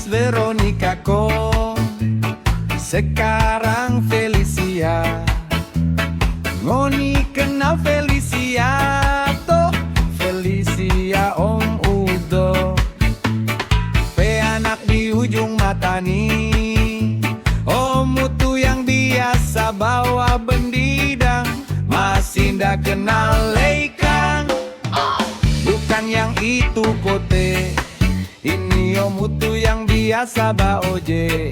Miss Veronica ko, sekarang Felicia. Ngoni kenal Felicia toh, Felicia Om Udo. Pe anak di ujung mata nih, Om Utu yang biasa bawa bendidang, masih ndak kenal Leikang. Bukan yang itu kote, ini Om Utu yang biasa bawa ojek.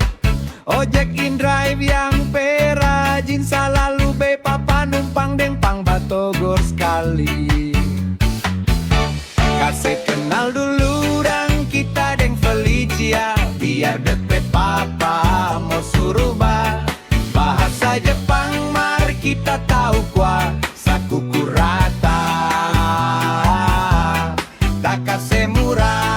Ojek in drive yang perajin, selalu be papa numpang dengpang batogor sekali. Kasih kenal dulu dan kita deng Felicia, biar depe papa mau suruh bahasa Jepang, mari kita tahu kuah sakuku rata takase murah.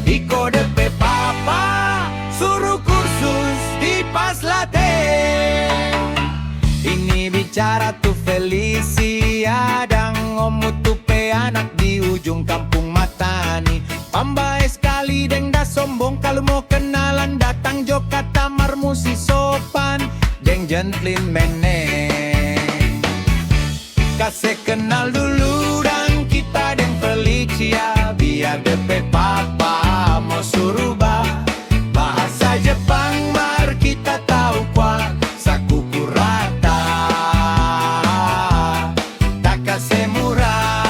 Iko depe papa suruh kursus di pas latte. Ini bicara tuh Felicia dan Om Utu pe anak di ujung kampung Matani. Pambae sekali deng dah sombong, kalau mau kenalan datang jo kata marmusi sopan deng gentleman. Kasih kenal dulu dan kita deng Felicia, biar depe papa mau suruh bahasa Jepang, mari kita tahu kuah sakuku rata takase murah.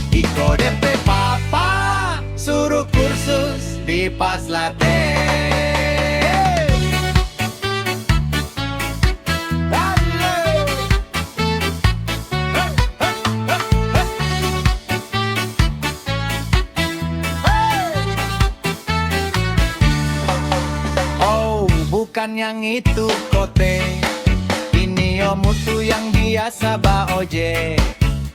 Iko depe papa suruh kursus di pas latte. Bukan yang itu kote, ini Om Utu yang biasa bawa ojek.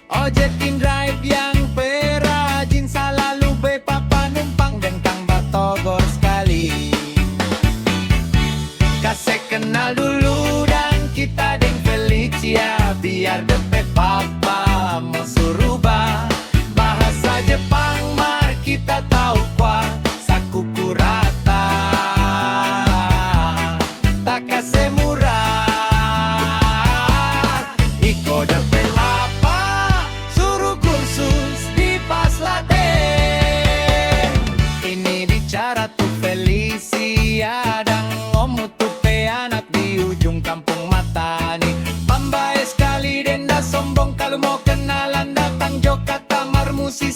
Ojek in drive yang perajin, selalu be papa numpang dengkang batogor sekali. Kasih kenal dulu dan kita deng Felicia, biar depe papa mau suruh bahasa Jepang, mari kita tahu kuah sakuku rata takase murah. Iko depe papa suruh kursus di pas latte. Ini bicara tuh Felicia dan Om Utu pe anak di ujung kampung Matani. Pambae sekali denda sombong, kalau mau kenalan datang jo kata marmusi